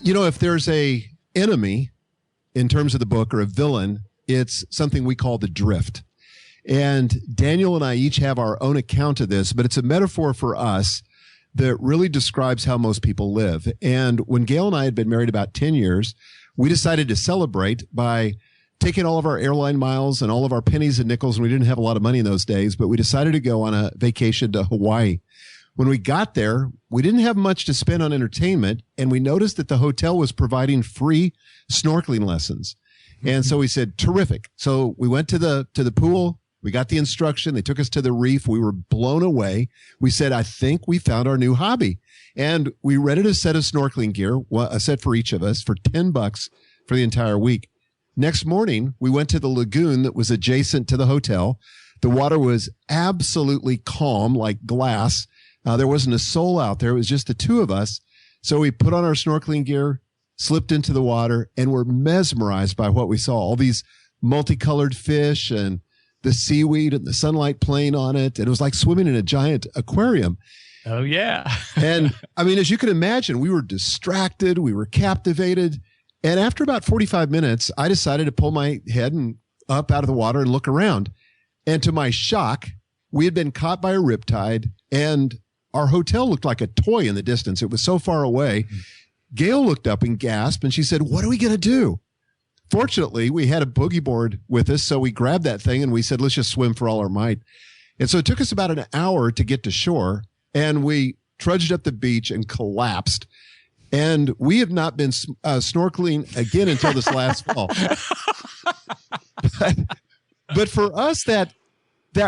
If there's a enemy in terms of the book or a villain, it's something we call the drift. And Daniel and I each have our own account of this, but it's a metaphor for us that really describes how most people live. And when Gail and I had been married about 10 years, we decided to celebrate by taking all of our airline miles and all of our pennies and nickels, and we didn't have a lot of money in those days, but we decided to go on a vacation to Hawaii. When we got there, we didn't have much to spend on entertainment, and we noticed that the hotel was providing free snorkeling lessons. And so we said, terrific. So we went to the pool. We got the instruction. They took us to the reef. We were blown away. We said, I think we found our new hobby. And we rented a set of snorkeling gear, a set for each of us, for $10 for the entire week. Next morning, we went to the lagoon that was adjacent to the hotel. The water was absolutely calm, like glass. There wasn't a soul out there. It was just the two of us. So we put on our snorkeling gear, slipped into the water, and were mesmerized by what we saw. All these multicolored fish and the seaweed and the sunlight playing on it. And it was like swimming in a giant aquarium. Oh, yeah. And I mean, as you can imagine, we were distracted. We were captivated. And after about 45 minutes, I decided to pull my head up out of the water and look around. And to my shock, we had been caught by a riptide, and our hotel looked like a toy in the distance. It was so far away. Gail looked up and gasped, and she said, what are we going to do? Fortunately, we had a boogie board with us, so we grabbed that thing and we said, let's just swim for all our might. And so it took us about an hour to get to shore, and we trudged up the beach and collapsed. And we have not been snorkeling again until this last fall. But for us, that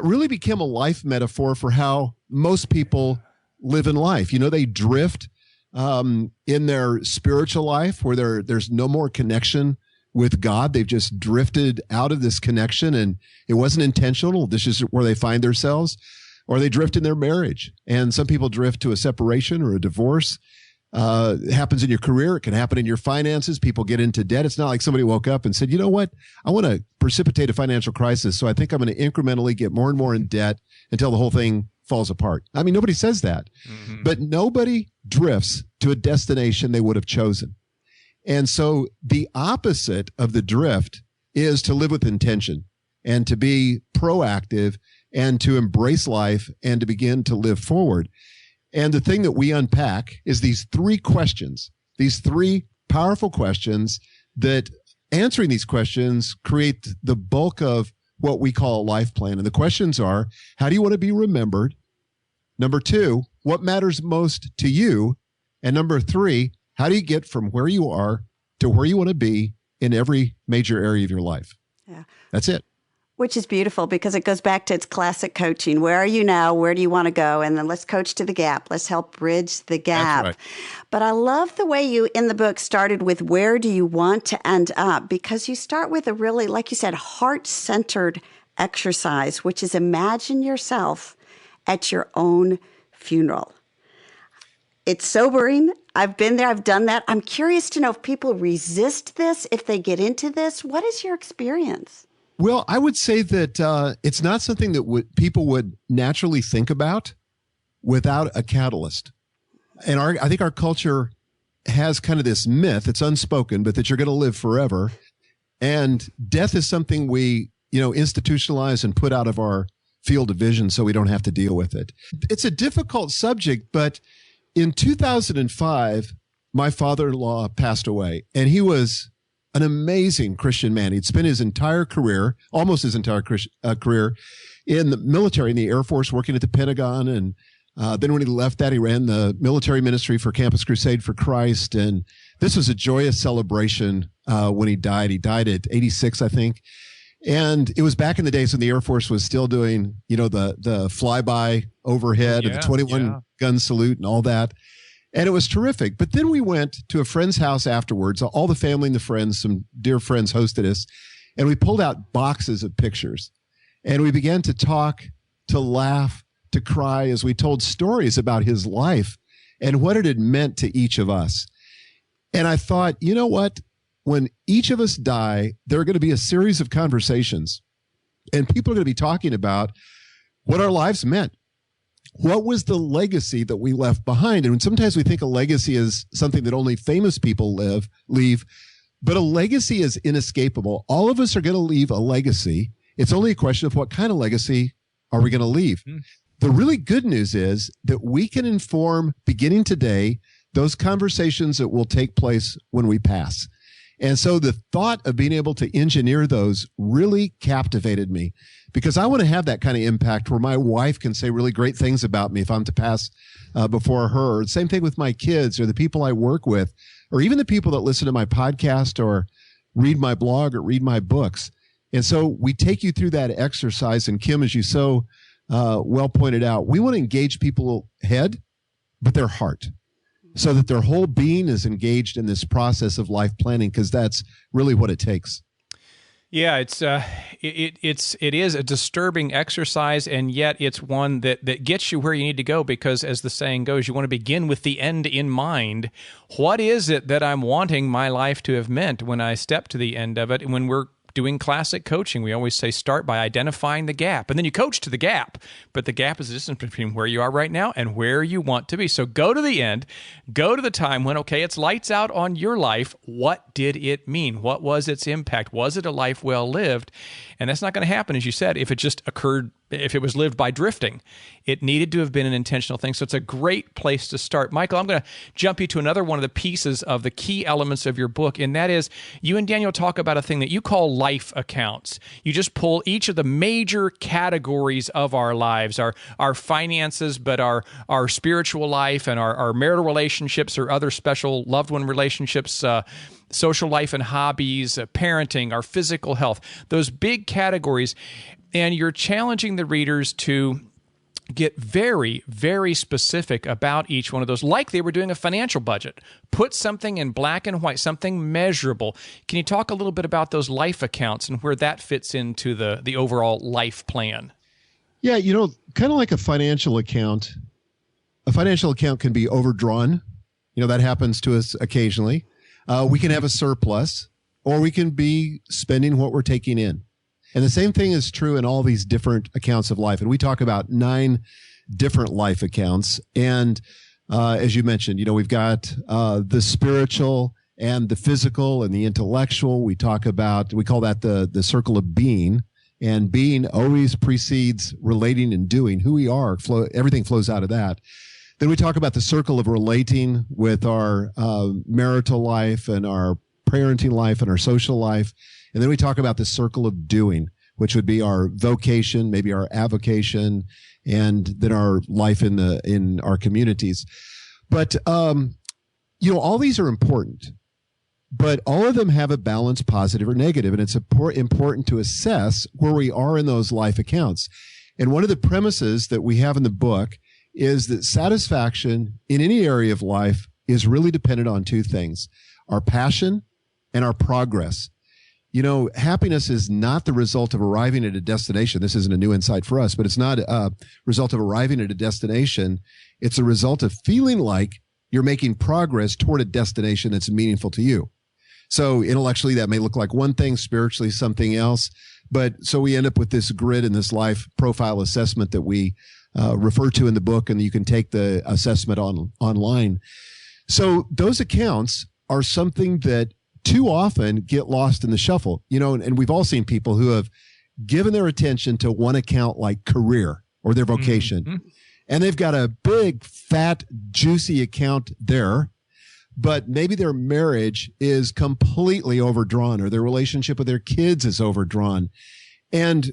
really became a life metaphor for how most people live in life. They drift in their spiritual life where there's no more connection with God. They've just drifted out of this connection, and it wasn't intentional. This is where they find themselves. Or they drift in their marriage. And some people drift to a separation or a divorce. It happens in your career. It can happen in your finances. People get into debt. It's not like somebody woke up and said, you know what? I want to precipitate a financial crisis, so I think I'm going to incrementally get more and more in debt until the whole thing falls apart. I mean, nobody says that. Mm-hmm. But nobody drifts to a destination they would have chosen. And so the opposite of the drift is to live with intention and to be proactive and to embrace life and to begin to live forward. And the thing that we unpack is these three questions, these three powerful questions that answering these questions create the bulk of what we call a life plan. And the questions are, how do you want to be remembered? Number two, what matters most to you? And number three, how do you get from where you are to where you want to be in every major area of your life? Yeah. That's it. Which is beautiful because it goes back to its classic coaching. Where are you now? Where do you want to go? And then let's coach to the gap. Let's help bridge the gap. That's right. But I love the way you in the book started with where do you want to end up? Because you start with a really, like you said, heart-centered exercise, which is imagine yourself at your own funeral. It's sobering. I've been there. I've done that. I'm curious to know if people resist this, if they get into this. What is your experience? Well, I would say that it's not something that people would naturally think about without a catalyst. And I think our culture has kind of this myth, it's unspoken, but that you're going to live forever. And death is something we, institutionalize and put out of our field of vision so we don't have to deal with it. It's a difficult subject, but in 2005, my father-in-law passed away, and he was an amazing Christian man. He'd spent his entire career, almost his entire career, in the military, in the Air Force, working at the Pentagon. And then when he left that, he ran the military ministry for Campus Crusade for Christ. And this was a joyous celebration when he died. He died at 86, I think. And it was back in the days when the Air Force was still doing, the flyby overhead and the 21 gun salute and all that. And it was terrific. But then we went to a friend's house afterwards. All the family and the friends, some dear friends hosted us. And we pulled out boxes of pictures. And we began to talk, to laugh, to cry as we told stories about his life and what it had meant to each of us. And I thought, you know what? When each of us die, there are going to be a series of conversations. And people are going to be talking about what our lives meant. what was the legacy that we left behind? And sometimes we think a legacy is something that only famous people leave, but a legacy is inescapable. All of us are going to leave a legacy. It's only a question of what kind of legacy are we going to leave. Mm-hmm. The really good news is that we can inform, beginning today, those conversations that will take place when we pass. And so the thought of being able to engineer those really captivated me, because I want to have that kind of impact where my wife can say really great things about me if I'm to pass before her. Same thing with my kids or the people I work with, or even the people that listen to my podcast or read my blog or read my books. And so we take you through that exercise. And Kim, as you so well pointed out, we want to engage people's head, but their heart, so that their whole being is engaged in this process of life planning, because that's really what it takes. Yeah, it is a disturbing exercise, and yet it's one that gets you where you need to go, because as the saying goes, you want to begin with the end in mind. What is it that I'm wanting my life to have meant when I step to the end of it? And when we're doing classic coaching, we always say start by identifying the gap, and then you coach to the gap. But the gap is the distance between where you are right now and where you want to be. So go to the end, go to the time when, okay, it's lights out on your life. What did it mean? What was its impact? Was it a life well lived? And that's not going to happen, as you said, if it just occurred, if it was lived by drifting. It needed to have been an intentional thing. So it's a great place to start. Michael, I'm going to jump you to another one of the pieces of the key elements of your book, and that is you and Daniel talk about a thing that you call life accounts. You just pull each of the major categories of our lives, our finances, but our spiritual life and our marital relationships or other special loved one relationships, social life and hobbies, parenting, our physical health, those big categories. And you're challenging the readers to get very, very specific about each one of those, like they were doing a financial budget. Put something in black and white, something measurable. Can you talk a little bit about those life accounts and where that fits into the overall life plan? Yeah, kind of like a financial account can be overdrawn. That happens to us occasionally. We can have a surplus, or we can be spending what we're taking in. And the same thing is true in all these different accounts of life. And we talk about 9 different life accounts. And as you mentioned, we've got the spiritual and the physical and the intellectual. We call that the circle of being. And being always precedes relating and doing. Who we are, everything flows out of that. Then we talk about the circle of relating with our marital life and our parenting life and our social life. And then we talk about the circle of doing, which would be our vocation, maybe our avocation, and then our life in our communities. But, all these are important, but all of them have a balance, positive or negative. And it's important to assess where we are in those life accounts. And one of the premises that we have in the book is that satisfaction in any area of life is really dependent on 2 things: our passion and our progress. Happiness is not the result of arriving at a destination. This isn't a new insight for us, but it's not a result of arriving at a destination. It's a result of feeling like you're making progress toward a destination that's meaningful to you. So intellectually, that may look like one thing, spiritually, something else. But so we end up with this grid and this life profile assessment that we refer to in the book, and you can take the assessment online. So those accounts are something that too often get lost in the shuffle, and we've all seen people who have given their attention to one account like career or their vocation. Mm-hmm. And they've got a big, fat, juicy account there, but maybe their marriage is completely overdrawn, or their relationship with their kids is overdrawn. And,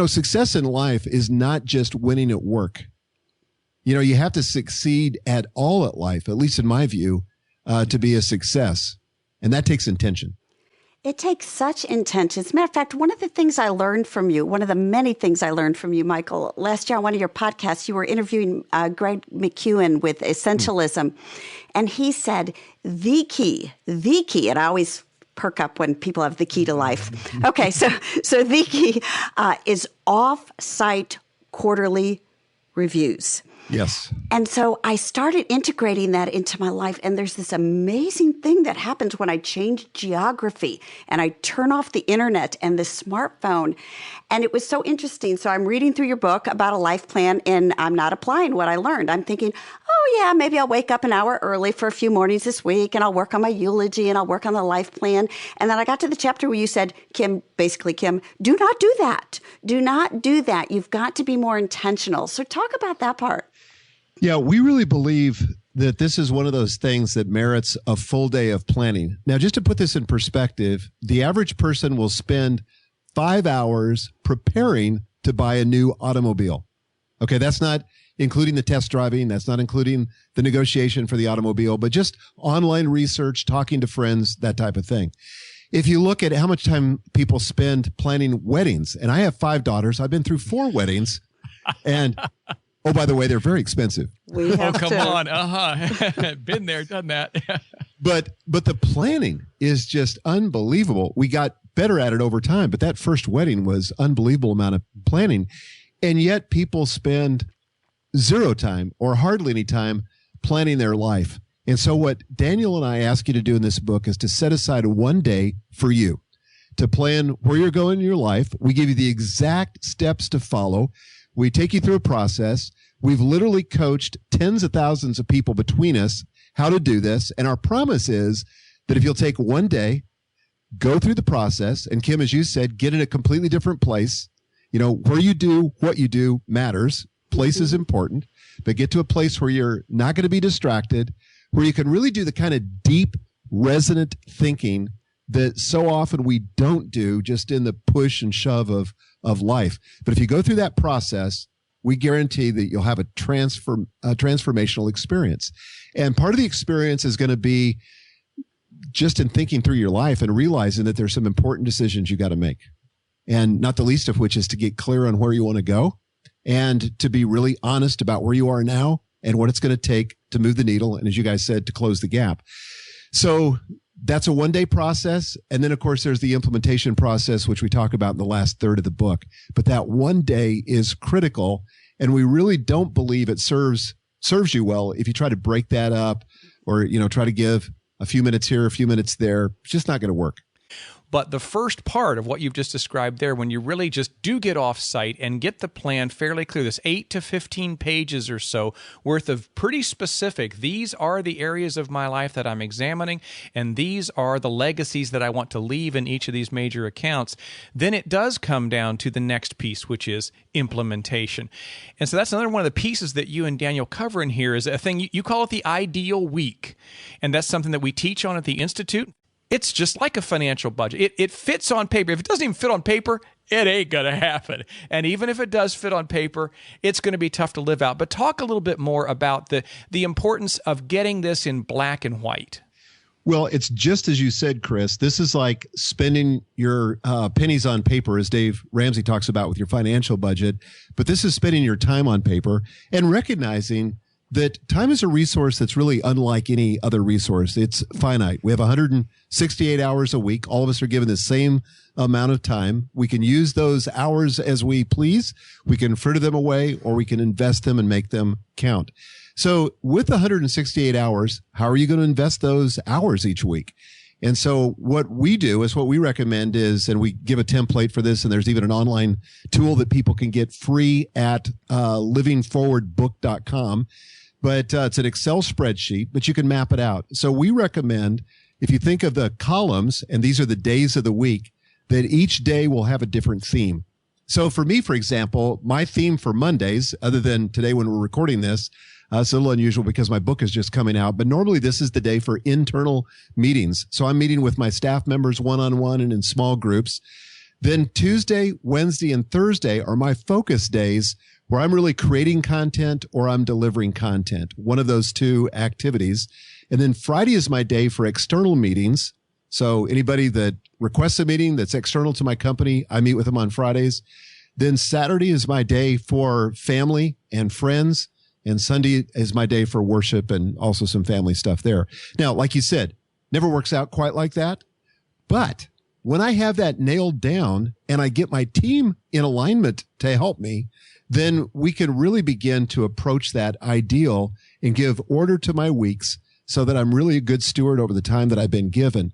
success in life is not just winning at work. You have to succeed at all at life, at least in my view, to be a success. And that takes intention. It takes such intention. As a matter of fact, one of the things I learned from you, one of the many things I learned from you, Michael, last year on one of your podcasts, you were interviewing Greg McEwen with Essentialism. And he said, the key, and I always perk up when people have the key to life. Okay, so the key is off-site quarterly reviews. Yes. And so I started integrating that into my life. And there's this amazing thing that happens when I change geography and I turn off the internet and the smartphone. And it was so interesting. So I'm reading through your book about a life plan, and I'm not applying what I learned. I'm thinking, oh, yeah, maybe I'll wake up an hour early for a few mornings this week, and I'll work on my eulogy, and I'll work on the life plan. And then I got to the chapter where you said, Kim, do not do that. Do not do that. You've got to be more intentional. So talk about that part. Yeah, we really believe that this is one of those things that merits a full day of planning. Now, just to put this in perspective, the average person will spend 5 hours preparing to buy a new automobile. Okay, that's not including the test driving. That's not including the negotiation for the automobile, but just online research, talking to friends, that type of thing. If you look at how much time people spend planning weddings, and I have 5 daughters, I've been through 4 weddings, and oh, by the way, they're very expensive. We have come on. Been there, done that. But the planning is just unbelievable. We got better at it over time, but that first wedding was unbelievable amount of planning. And yet people spend 0 time or hardly any time planning their life. And so what Daniel and I ask you to do in this book is to set aside one day for you to plan where you're going in your life. We give you the exact steps to follow. We take you through a process. We've literally coached tens of thousands of people between us how to do this. And our promise is that if you'll take one day, go through the process, and Kim, as you said, get in a completely different place. You know, where you do what you do matters. Place is important, but get to a place where you're not going to be distracted, where you can really do the kind of deep, resonant thinking that so often we don't do just in the push and shove of life. But if you go through that process, we guarantee that you'll have a transformational experience. And part of the experience is going to be just in thinking through your life and realizing that there's some important decisions you got to make. And not the least of which is to get clear on where you want to go and to be really honest about where you are now and what it's going to take to move the needle. And as you guys said, to close the gap. So that's a one-day process. And then, of course, there's the implementation process, which we talk about in the last third of the book. But that one day is critical. And we really don't believe it serves you well if you try to break that up or, try to give a few minutes here, a few minutes there. It's just not going to work. But the first part of what you've just described there, when you really just do get off site and get the plan fairly clear, this 8 to 15 pages or so worth of pretty specific, these are the areas of my life that I'm examining, and these are the legacies that I want to leave in each of these major accounts, then it does come down to the next piece, which is implementation. And so that's another one of the pieces that you and Daniel cover in here is a thing, you call it the ideal week. And that's something that we teach on at the Institute. It's just like a financial budget. It fits on paper. If it doesn't even fit on paper, it ain't going to happen. And even if it does fit on paper, it's going to be tough to live out. But talk a little bit more about the importance of getting this in black and white. Well, it's just as you said, Chris. This is like spending your pennies on paper, as Dave Ramsey talks about with your financial budget. But this is spending your time on paper and recognizing that time is a resource that's really unlike any other resource. It's finite. We have 168 hours a week. All of us are given the same amount of time. We can use those hours as we please. We can fritter them away, or we can invest them and make them count. So with 168 hours, how are you going to invest those hours each week? And so what we do is what we recommend is, and we give a template for this, and there's even an online tool that people can get free at livingforwardbook.com. But it's an Excel spreadsheet, but you can map it out. So we recommend, if you think of the columns, and these are the days of the week, that each day will have a different theme. So for me, for example, my theme for Mondays, other than today when we're recording this, it's a little unusual because my book is just coming out, but normally this is the day for internal meetings. So I'm meeting with my staff members one-on-one and in small groups. Then Tuesday, Wednesday, and Thursday are my focus days where I'm really creating content or I'm delivering content, one of those two activities. And then Friday is my day for external meetings. So anybody that requests a meeting that's external to my company, I meet with them on Fridays. Then Saturday is my day for family and friends. And Sunday is my day for worship and also some family stuff there. Now, like you said, never works out quite like that. But when I have that nailed down and I get my team in alignment to help me, then we can really begin to approach that ideal and give order to my weeks so that I'm really a good steward over the time that I've been given.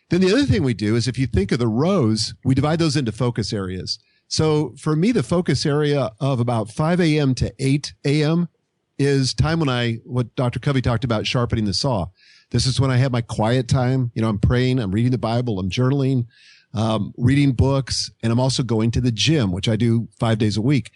Then the other thing we do is, if you think of the rows, we divide those into focus areas. So for me, the focus area of about 5 a.m. to 8 a.m. is time when what Dr. Covey talked about, sharpening the saw. This is when I have my quiet time. I'm praying, I'm reading the Bible, I'm journaling, reading books, and I'm also going to the gym, which I do 5 days a week.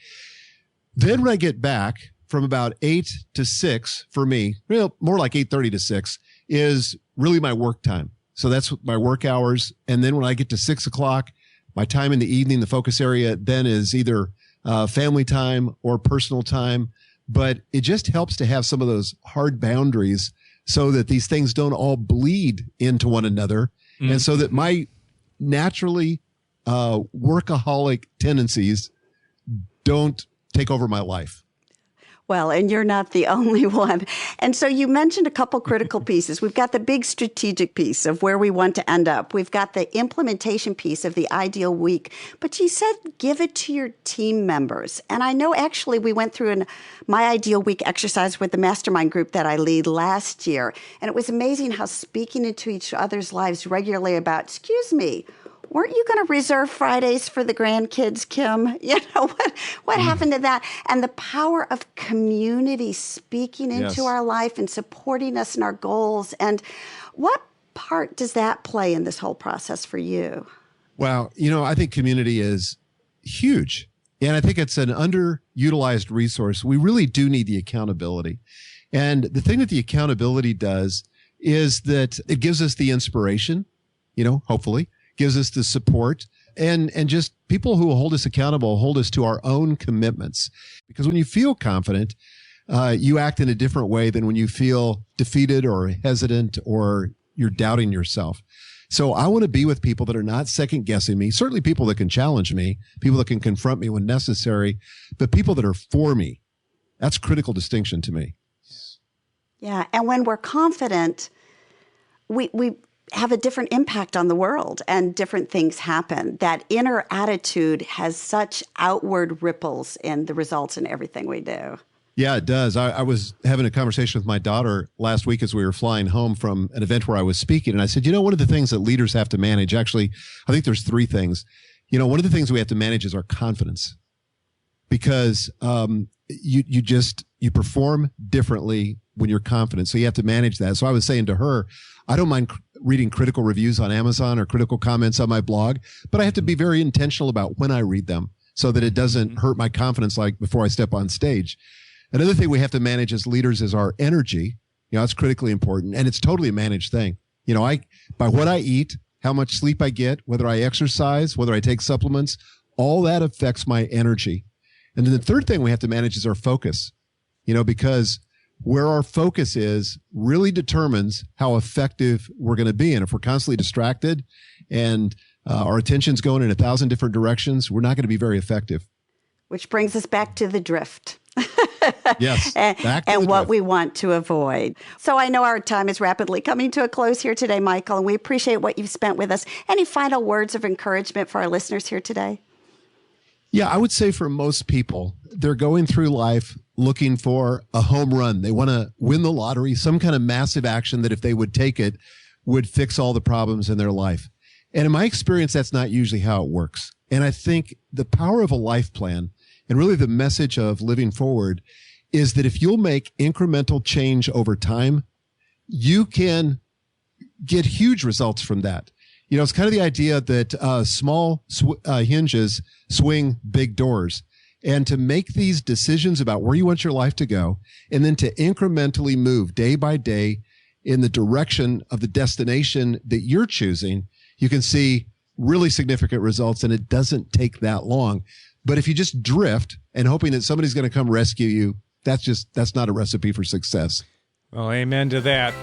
Then when I get back from about 8 to 6 for me, more like 8:30 to 6 is really my work time. So that's my work hours. And then when I get to 6 o'clock, my time in the evening, the focus area then is either family time or personal time. But it just helps to have some of those hard boundaries so that these things don't all bleed into one another. Mm-hmm. And so that my naturally workaholic tendencies don't take over my life. Well, and you're not the only one. And so you mentioned a couple critical pieces. We've got the big strategic piece of where we want to end up. We've got the implementation piece of the ideal week. But you said give it to your team members. And I know actually we went through my ideal week exercise with the mastermind group that I lead last year. And it was amazing how speaking into each other's lives regularly about, excuse me, weren't you going to reserve Fridays for the grandkids, Kim? What happened to that? And the power of community speaking into our life and supporting us in our goals. And what part does that play in this whole process for you? Well, I think community is huge. And I think it's an underutilized resource. We really do need the accountability. And the thing that the accountability does is that it gives us the inspiration, hopefully, gives us the support, and just people who will hold us accountable, hold us to our own commitments. Because when you feel confident, you act in a different way than when you feel defeated or hesitant or you're doubting yourself. So I want to be with people that are not second guessing me, certainly people that can challenge me, people that can confront me when necessary, but people that are for me. That's a critical distinction to me. Yeah. And when we're confident, we have a different impact on the world and different things happen. That inner attitude has such outward ripples in the results in everything we do. Yeah, it does. I was having a conversation with my daughter last week as we were flying home from an event where I was speaking. And I said, one of the things that leaders have to manage, actually, I think there's 3 things. One of the things we have to manage is our confidence, because you perform differently when you're confident. So you have to manage that. So I was saying to her, I don't mind reading critical reviews on Amazon or critical comments on my blog, but I have to be very intentional about when I read them so that it doesn't hurt my confidence like before I step on stage. Another thing we have to manage as leaders is our energy. It's critically important, and it's totally a managed thing. By what I eat, how much sleep I get, whether I exercise, whether I take supplements, all that affects my energy. And then the third thing we have to manage is our focus, because where our focus is really determines how effective we're going to be. And if we're constantly distracted and our attention's going in 1,000 different directions, we're not going to be very effective. Which brings us back to the drift. Yes. and what we want to avoid. So I know our time is rapidly coming to a close here today, Michael, and we appreciate what you've spent with us. Any final words of encouragement for our listeners here today? Yeah, I would say for most people, they're going through life looking for a home run. They want to win the lottery, some kind of massive action that if they would take it would fix all the problems in their life. And in my experience, that's not usually how it works. And I think the power of a life plan, and really the message of living forward, is that if you'll make incremental change over time, you can get huge results from that. It's kind of the idea that small hinges swing big doors. And to make these decisions about where you want your life to go, and then to incrementally move day by day in the direction of the destination that you're choosing, you can see really significant results, and it doesn't take that long. But if you just drift and hoping that somebody's going to come rescue you, that's not a recipe for success. Well, amen to that.